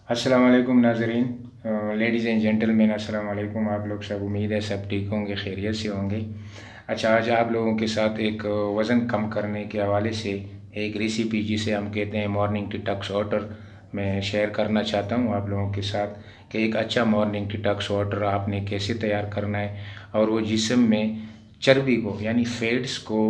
अस्सलाम वालेकुम नाज़रीन, लेडीज़ एंड जेंटलमैन, अस्सलाम वालेकुम। आप लोग सब, उम्मीद है सब ठीक होंगे, खैरियत से होंगे। अच्छा, आज आप लोगों के साथ एक वज़न कम करने के हवाले से एक रेसिपी जिसे हम कहते हैं मॉर्निंग डिटॉक्स वाटर, मैं शेयर करना चाहता हूँ आप लोगों के साथ कि एक अच्छा मॉर्निंग डिटॉक्स वाटर आपने कैसे तैयार करना है और वो जिस्म में चर्बी को यानी फैट्स को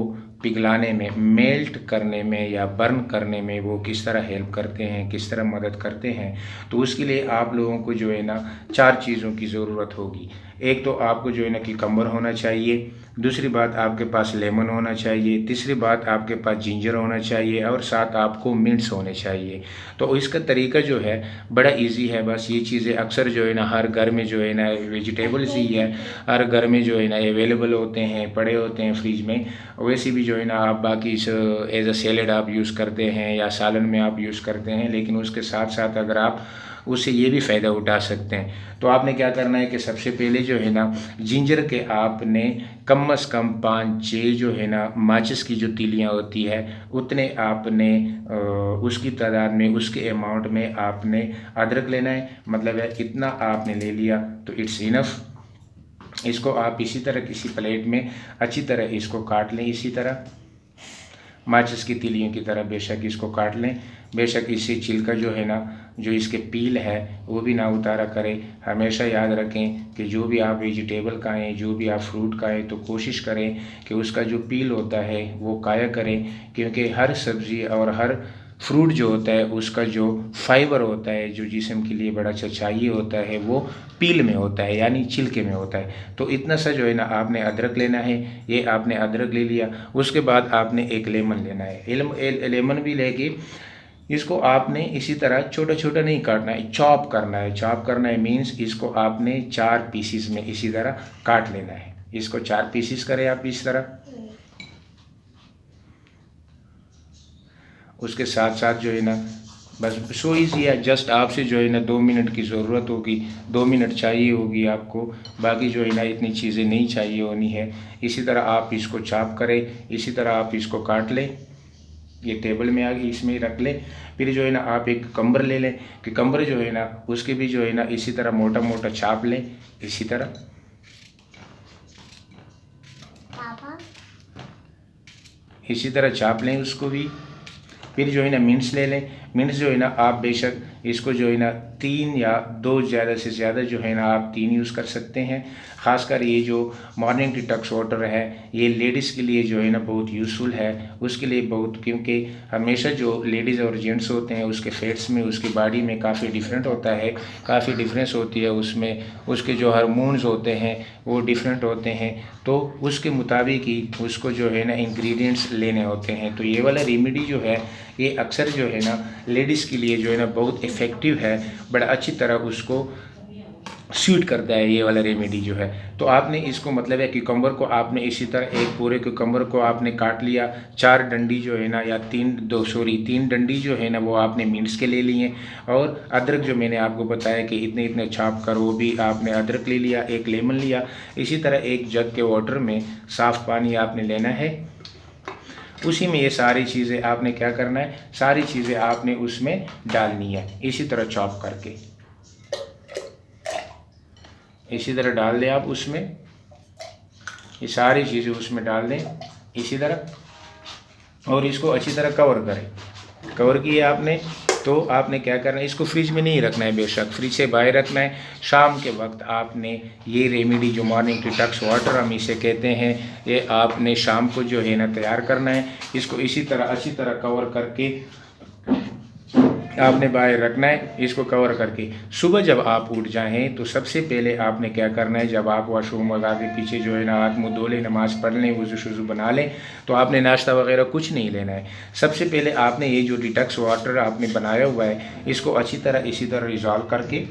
पिघलाने में, मेल्ट करने में या बर्न करने में वो किस तरह हेल्प करते हैं, किस तरह मदद करते हैं। तो उसके लिए आप लोगों को जो है ना 4 चीज़ों की ज़रूरत होगी। एक तो आपको जो है ना क्यूकम्बर होना चाहिए, दूसरी बात आपके पास लेमन होना चाहिए, तीसरी बात आपके पास जिंजर होना चाहिए और साथ आपको मिंट्स होने चाहिए। तो इसका तरीका जो है बड़ा इजी है। बस ये चीज़ें अक्सर जो है ना हर घर में जो है ना वेजिटेबल्स ही है, हर घर में जो है ना अवेलेबल होते हैं, पड़े होते हैं फ्रिज में। वैसे भी जो है ना आप बाकी एज अ सैलेड आप यूज़ करते हैं या सालन में आप यूज़ करते हैं, लेकिन उसके साथ साथ अगर आप उससे ये भी फ़ायदा उठा सकते हैं। तो आपने क्या करना है कि सबसे पहले जो है ना जिंजर के आपने कम से कम 5-6 जो है ना माचिस की जो तीलियाँ होती है उतने आपने उसकी तादाद में, उसके अमाउंट में आपने अदरक लेना है। मतलब है इतना आपने ले लिया तो इट्स इनफ। इसको आप इसी तरह किसी प्लेट में अच्छी तरह इसको काट लें, इसी तरह माचिस की तीलियों की तरह बेशक इसको काट लें। बेशक इससे छिलका जो है ना, जो इसके पील है वो भी ना उतारा करें। हमेशा याद रखें कि जो भी आप वेजिटेबल खाएँ, जो भी आप फ्रूट खाएँ, तो कोशिश करें कि उसका जो पील होता है वो खाया करें, क्योंकि हर सब्ज़ी और हर फ्रूट जो होता है उसका जो फाइबर होता है, जो जिस्म के लिए बड़ा अच्छा चाहिए होता है, वो पील में होता है यानी छिलके में होता है। तो इतना सा जो है ना आपने अदरक लेना है। ये आपने अदरक ले लिया, उसके बाद आपने एक लेमन लेना है। लेमन भी लेके इसको आपने इसी तरह छोटा छोटा नहीं काटना है, चॉप करना है। चॉप करना है मीन्स इसको आपने 4 पीसीस में इसी तरह काट लेना है। इसको 4 पीसीस करें आप इस तरह। उसके साथ साथ जो है ना बस सो ईजी है। जस्ट आपसे जो है ना 2 मिनट की ज़रूरत होगी, 2 मिनट चाहिए होगी आपको। बाकी जो है ना इतनी चीज़ें नहीं चाहिए होनी है। इसी तरह आप इसको चॉप करें, इसी तरह आप इसको काट लें। ये टेबल में आ गई, इसमें ही रख लें। फिर जो है ना आप एक कम्बर ले लें, कि कम्बर जो है ना उसके भी जो है ना इसी तरह मोटा मोटा छाप लें, इसी तरह इसी तरह छाप लें उसको भी। फिर जो है ना मिंट्स ले लें। मिंट्स जो है ना आप बेशक इसको जो है ना 3 या 2, ज़्यादा से ज़्यादा जो है ना आप 3 यूज़ कर सकते हैं। ख़ासकर ये जो मॉर्निंग डिटॉक्स वाटर है ये लेडीज़ के लिए जो है ना बहुत यूज़फुल है। उसके लिए बहुत, क्योंकि हमेशा जो लेडीज़ और जेंट्स होते हैं उसके फेट्स में, उसकी बॉडी में काफ़ी डिफरेंट होता है, काफ़ी डिफरेंस होती है उसमें। उसके जो हार्मोन्स होते हैं वो डिफरेंट होते हैं, तो उसके मुताबिक ही उसको जो है ना इंग्रेडिएंट्स लेने होते हैं। तो ये वाला रेमेडी जो है ये अक्सर जो है ना लेडीज़ के लिए जो है ना बहुत इफ़ेक्टिव है, बड़ा अच्छी तरह उसको सूट करता है ये वाला रेमेडी जो है। तो आपने इसको मतलब है क्यूकम्बर को आपने इसी तरह एक पूरे क्यूकम्बर को आपने काट लिया। 4 डंडी जो है ना, या 3 डंडी जो है ना वो आपने मिंट्स के ले लिए। और अदरक जो मैंने आपको बताया कि इतने इतने छाप कर, वो भी आपने अदरक ले लिया। एक लेमन लिया। इसी तरह एक जग के वाटर में साफ़ पानी आपने लेना है। उसी में ये सारी चीज़ें आपने क्या करना है, सारी चीज़ें आपने उसमें डालनी है, इसी तरह चॉप करके इसी तरह डाल दें आप उसमें। ये सारी चीज़ें उसमें डाल दें इसी तरह, और इसको अच्छी तरह कवर करें। कवर किए आपने, तो आपने क्या करना है, इसको फ्रिज में नहीं रखना है, बेशक फ्रिज से बाहर रखना है। शाम के वक्त आपने ये रेमेडी जो मॉर्निंग डिटॉक्स वाटर हम इसे कहते हैं, ये आपने शाम को जो है ना तैयार करना है। इसको इसी तरह अच्छी तरह कवर करके आपने बाहर रखना है, इसको कवर करके। सुबह जब आप उठ जाएं तो सबसे पहले आपने क्या करना है, जब आप वॉशरूम वगैरह के पीछे जो है ना हाथ मुँह धो लें, नमाज़ पढ़ लें, वज़ू शुज़ू बना लें, तो आपने नाश्ता वगैरह कुछ नहीं लेना है। सबसे पहले आपने ये जो डिटॉक्स वाटर आपने बनाया हुआ है इसको अच्छी तरह इसी तरह रिज़ॉल्व करके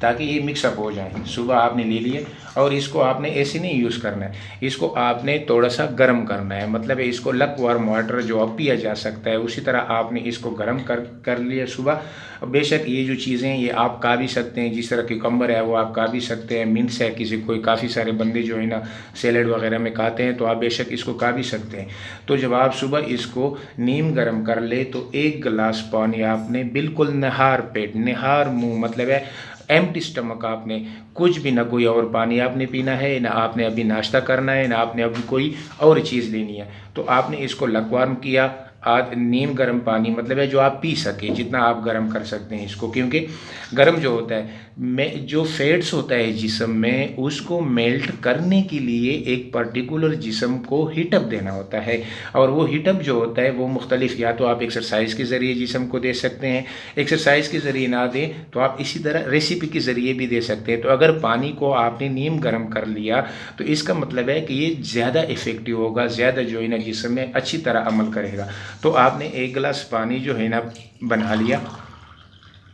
ताकि ये मिक्सअप हो जाए। सुबह आपने ले लिए और इसको आपने ऐसे नहीं यूज़ करना है, इसको आपने थोड़ा सा गर्म करना है, मतलब इसको लक वार्म वाटर जो अब पिया जा सकता है उसी तरह आपने इसको गर्म कर लिया सुबह। बेशक ये जो चीज़ें ये आप खा भी सकते हैं, जिस तरह क्यूकम्बर है वो आप खा भी सकते हैं, मिंट्स है, किसी कोई काफ़ी सारे बंदे जो है ना सैलेड वगैरह में खाते हैं, तो आप बेशक इसको खा भी सकते हैं। तो जब आप सुबह इसको नीम गर्म कर ले तो 1 गिलास पानी आपने बिल्कुल निहार पेट, निहार मुँह, मतलब है एम्प्टी स्टमक आपने कुछ भी ना कोई और पानी आपने पीना है, ना आपने अभी नाश्ता करना है, ना आपने अभी कोई और चीज़ लेनी है। तो आपने इसको लकवार्म किया, नीम गर्म पानी, मतलब है जो आप पी सके, जितना आप गर्म कर सकते हैं इसको, क्योंकि गर्म जो होता है में जो फैट्स होता है जिस्म में उसको मेल्ट करने के लिए एक पर्टिकुलर जिस्म को हीटअप देना होता है। और वो हीटअप जो होता है वो मुख्तलिफ, या तो आप एक्सरसाइज के ज़रिए जिस्म को दे सकते हैं, एक्सरसाइज के ज़रिए ना दें तो आप इसी तरह रेसिपी के ज़रिए भी दे सकते हैं। तो अगर पानी को आपने नीम गर्म कर लिया तो इसका मतलब है कि ये ज़्यादा इफ़ेक्टिव होगा, ज़्यादा जो है ना जिस्म में अच्छी तरह अमल करेगा। तो आपने 1 गिलास पानी जो है ना बना लिया,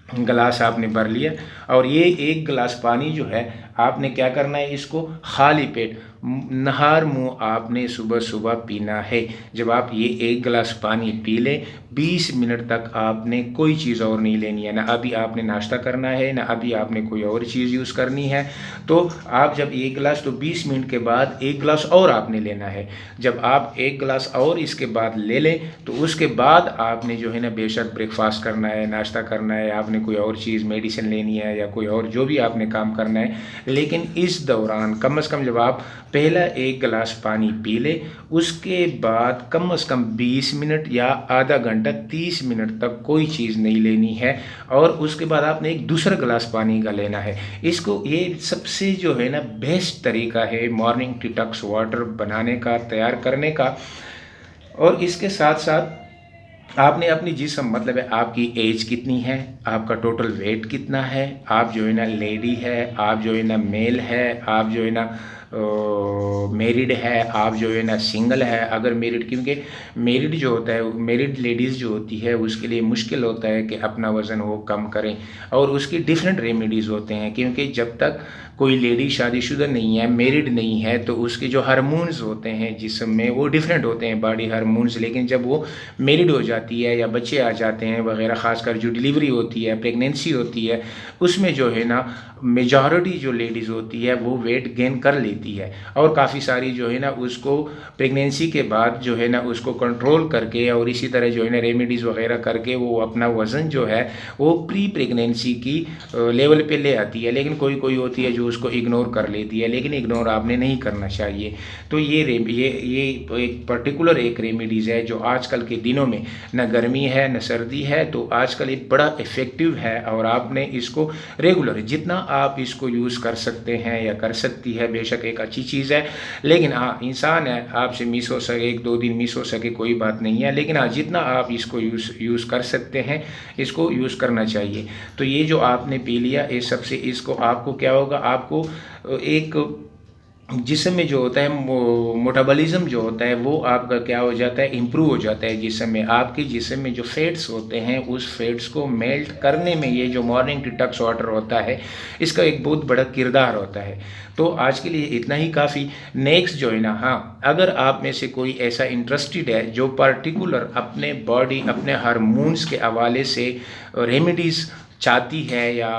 गिलास आपने भर लिया, और ये 1 गिलास पानी जो है आपने क्या करना है, इसको खाली पेट नहार मुँह आपने सुबह सुबह पीना है। जब आप ये 1 गिलास पानी पी लें 20 मिनट तक आपने कोई चीज़ और नहीं लेनी है, ना अभी आपने नाश्ता करना है, ना अभी आपने कोई और चीज़ यूज़ करनी है। तो आप जब 1 गिलास, तो 20 मिनट के बाद 1 गिलास और आपने लेना है। जब आप 1 गिलास और इसके बाद ले लें तो उसके बाद आपने जो है ना बेशक ब्रेकफास्ट करना है, नाश्ता करना है, आपने कोई और चीज़ मेडिसिन लेनी है या कोई और जो भी आपने काम करना है, लेकिन इस दौरान कम से कम जब आप पहला 1 गिलास पानी पी ले उसके बाद कम से कम 20 मिनट या आधा घंटा 30 मिनट तक कोई चीज़ नहीं लेनी है, और उसके बाद आपने एक दूसरा गिलास पानी का लेना है। इसको ये सबसे जो है ना बेस्ट तरीका है मॉर्निंग डिटॉक्स वाटर बनाने का, तैयार करने का। और इसके साथ साथ आपने अपनी जिस्म, मतलब है आपकी एज कितनी है, आपका टोटल वेट कितना है, आप जो है ना लेडी है, आप जो है ना मेल है, आप जो है ना मैरिड है, आप जो है ना सिंगल है। अगर मैरिड, क्योंकि मैरिड जो होता है, मैरिड लेडीज़ जो होती है उसके लिए मुश्किल होता है कि अपना वज़न वो कम करें, और उसकी डिफरेंट रेमेडीज़ होते हैं, क्योंकि जब तक कोई लेडी शादीशुदा नहीं है, मैरिड नहीं है, तो उसके जो हार्मोन्स होते हैं जिस्म में वो डिफरेंट होते हैं, बॉडी हार्मोन्स। लेकिन जब वो मैरिड हो जाती है या बच्चे आ जाते हैं वगैरह, ख़ासकर जो डिलीवरी होती है, प्रेगनेंसी होती है, उसमें जो है ना मेजॉरिटी जो लेडीज़ होती है वो वेट गेन कर लेती है, और काफ़ी सारी जो है ना उसको प्रेगनेंसी के बाद जो है ना उसको कंट्रोल करके और इसी तरह जो है ना रेमेडीज़ वगैरह करके वो अपना वज़न जो है वो प्री प्रेगनेंसी की लेवल पे ले आती है। लेकिन कोई कोई होती है जो उसको इग्नोर कर लेती है, लेकिन इग्नोर आपने नहीं करना चाहिए। तो ये एक पर्टिकुलर एक रेमेडीज़ है जो आजकल के दिनों में न गर्मी है न सर्दी है, तो आजकल ये बड़ा इफ़ेक्टिव है, और आपने इसको रेगुलर जितना आप इसको यूज़ कर सकते हैं या कर सकती है, बेशक एक अच्छी चीज़ है। लेकिन हाँ, इंसान है, आपसे मिस हो सके, 1-2 दिन मिस हो सके, कोई बात नहीं है, लेकिन हाँ जितना आप इसको यूज़ कर सकते हैं इसको यूज़ करना चाहिए। तो ये जो आपने पी लिया इस सबसे, इसको आपको क्या होगा, आपको एक जिस्म में जो होता है मोटाबॉलिज्म जो होता है वो आपका क्या हो जाता है, इम्प्रूव हो जाता है जिस्म में। आपके जिस्म में जो फैट्स होते हैं उस फैट्स को मेल्ट करने में ये जो मॉर्निंग डिटॉक्स वाटर होता है इसका एक बहुत बड़ा किरदार होता है। तो आज के लिए इतना ही काफ़ी। नेक्स्ट जो है ना, हाँ, अगर आप में से कोई ऐसा इंटरेस्टेड है जो पर्टिकुलर अपने बॉडी, अपने हार्मोन्स के हवाले से रेमेडीज़ चाहती है या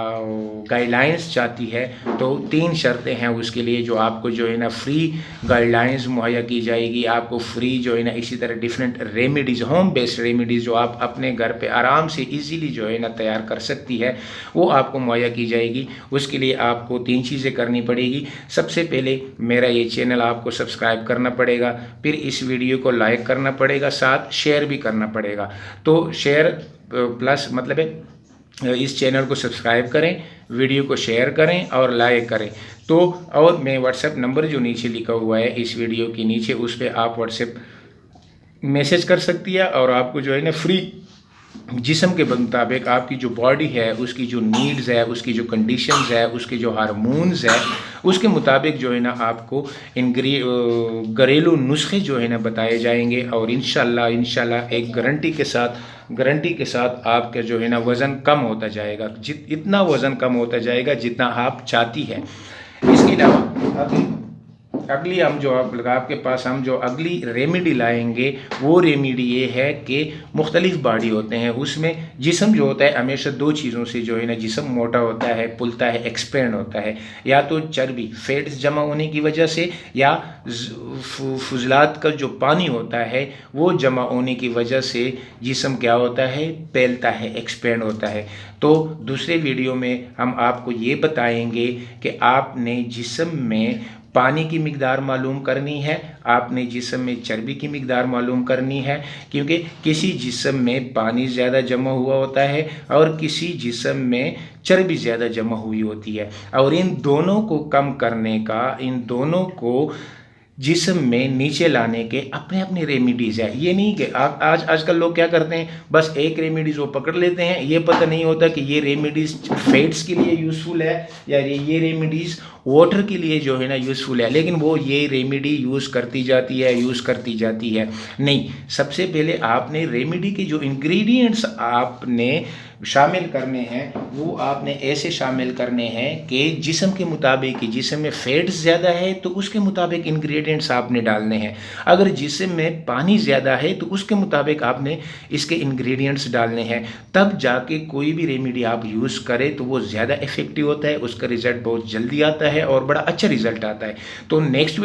गाइडलाइंस चाहती है, तो 3 शर्तें हैं उसके लिए, जो आपको जो है ना फ्री गाइडलाइंस मुहैया की जाएगी, आपको फ्री जो है ना इसी तरह different remedies, home based remedies जो आप अपने घर पे आराम से इजीली जो है ना तैयार कर सकती है वो आपको मुहैया की जाएगी। उसके लिए आपको 3 चीज़ें करनी पड़ेगी। सबसे पहले मेरा ये चैनल आपको सब्सक्राइब करना पड़ेगा, फिर इस वीडियो को लाइक करना पड़ेगा, साथ शेयर भी करना पड़ेगा। तो शेयर प्लस मतलब है इस चैनल को सब्सक्राइब करें, वीडियो को शेयर करें और लाइक करें। तो और मैं व्हाट्सएप नंबर जो नीचे लिखा हुआ है इस वीडियो के नीचे, उस पर आप व्हाट्सएप मैसेज कर सकती है और आपको जो है ना फ्री जिस्म के मुताबिक आपकी जो बॉडी है उसकी जो नीड्स है, उसकी जो कंडीशंस है, उसके जो हार्मोन्स है, उसके मुताबिक जो है ना आपको घरेलू नुस्खे जो है ना बताए जाएंगे। और इंशाल्लाह एक गारंटी के साथ आपका जो है ना वज़न कम होता जाएगा, इतना वज़न कम होता जाएगा जितना आप चाहती है। इसके अलावा अगली आपके पास हम जो अगली रेमेडी लाएंगे वो रेमेडी ये है कि मुख्तलिफ बॉडी होते हैं, उसमें जिस्म जो होता है हमेशा दो चीज़ों से जो है ना जिस्म मोटा होता है, फुलता है, एक्सपेंड होता है। या तो चर्बी फैट्स जमा होने की वजह से, या फुजलात का जो पानी होता है वो जमा होने की वजह से जिस्म क्या होता है, फैलता है, एक्सपेंड होता है। तो दूसरे वीडियो में हम आपको ये बताएंगे कि आपने जिस्म में पानी की मिकदार मालूम करनी है, आपने जिस्म में चर्बी की मिकदार मालूम करनी है, क्योंकि किसी जिस्म में पानी ज़्यादा जमा हुआ होता है और किसी जिस्म में चर्बी ज़्यादा जमा हुई होती है। और इन दोनों को कम करने का, इन दोनों को जिस्म में नीचे लाने के अपने अपने रेमेडीज़ है। ये नहीं कि आजकल लोग क्या करते हैं, बस एक रेमेडीज़ वो पकड़ लेते हैं, ये पता नहीं होता कि ये रेमेडीज़ फैट्स के लिए यूज़फुल है या ये रेमेडीज़ वाटर के लिए जो है ना यूज़फुल है, लेकिन वो ये रेमेडी यूज़ करती जाती है। नहीं, सबसे पहले आपने रेमेडी के जो इंग्रेडिएंट्स आपने शामिल करने हैं वो आपने ऐसे शामिल करने हैं कि जिस्म के मुताबिक, जिस्म में फैट्स ज़्यादा है तो उसके मुताबिक इंग्रेडिएंट्स आपने डालने हैं। अगर जिस्म में पानी ज़्यादा है तो उसके मुताबिक आपने इसके इंग्रेडिएंट्स डालने हैं। तब जाके कोई भी रेमेडी आप यूज़ करें तो वो ज़्यादा इफ़ेक्टिव होता है, उसका रिज़ल्ट बहुत जल्दी आता है और बड़ा अच्छा रिज़ल्ट आता है। तो नेक्स्ट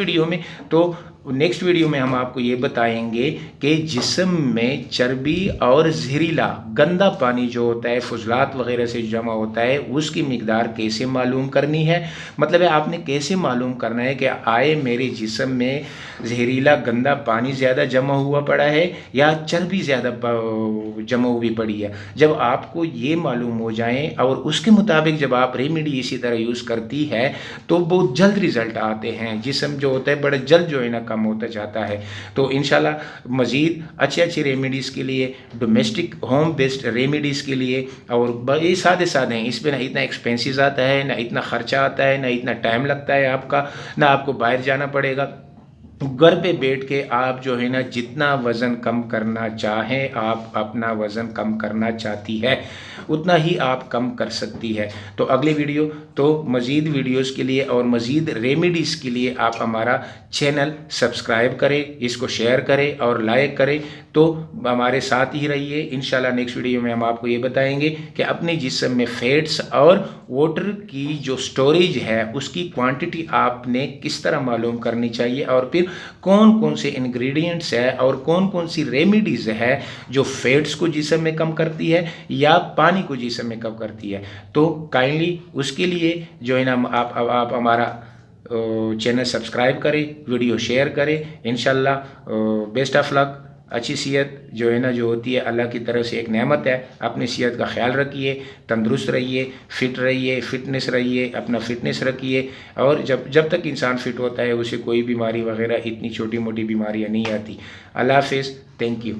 वीडियो में हम आपको ये बताएंगे कि जिस्म में चर्बी और जहरीला गंदा पानी जो होता है, फुजलात वगैरह से जमा होता है, उसकी मिकदार कैसे मालूम करनी है। मतलब है आपने कैसे मालूम करना है कि आए मेरे जिस्म में जहरीला गंदा पानी ज़्यादा जमा हुआ पड़ा है या चर्बी ज़्यादा जमा हुई पड़ी है। जब आपको ये मालूम हो जाए और उसके मुताबिक जब आप रेमेडी इसी तरह यूज़ करती है तो बहुत जल्द रिज़ल्ट आते हैं, जिस्म जो होता है बड़ा जल्द जो है ना कम होता जाता है। तो इंशाल्लाह मज़ीद अच्छी रेमेडीज़ के लिए, डोमेस्टिक होम बेस्ड रेमेडीज़ के लिए, और ये सादे हैं, इसमें ना इतना एक्सपेंसिव आता है, ना इतना ख़र्चा आता है, ना इतना टाइम लगता है आपका, ना आपको बाहर जाना पड़ेगा। घर पे बैठ के आप जो है ना जितना वज़न कम करना चाहें, आप अपना वज़न कम करना चाहती है उतना ही आप कम कर सकती है। तो अगले वीडियो, तो मज़ीद वीडियोस के लिए और मज़ीद रेमेडीज़ के लिए आप हमारा चैनल सब्सक्राइब करें, इसको शेयर करें और लाइक करें, तो हमारे साथ ही रहिए। इंशाल्लाह नेक्स्ट वीडियो में हम आपको ये बताएंगे कि अपने जिस्म में फैट्स और वाटर की जो स्टोरेज है उसकी क्वांटिटी आपने किस तरह मालूम करनी चाहिए, और फिर कौन कौन से इंग्रेडिएंट्स है और कौन कौन सी रेमेडीज़ है जो फैट्स को जिस्म में कम करती है या पानी को जिस्म में कम करती है। तो काइंडली उसके लिए जो है ना आप हमारा चैनल सब्सक्राइब करें, वीडियो शेयर करें। इंशाल्लाह बेस्ट ऑफ लक। अच्छी सेहत जो है ना जो होती है अल्लाह की तरफ से एक नेमत है। अपनी सेहत का ख्याल रखिए, तंदुरुस्त रहिए, फिट रहिए, अपना फिटनेस रखिए। और जब तक इंसान फिट होता है उसे कोई बीमारी वगैरह इतनी छोटी मोटी बीमारियां नहीं आती। अल्लाह हाफिज़, थैंक यू।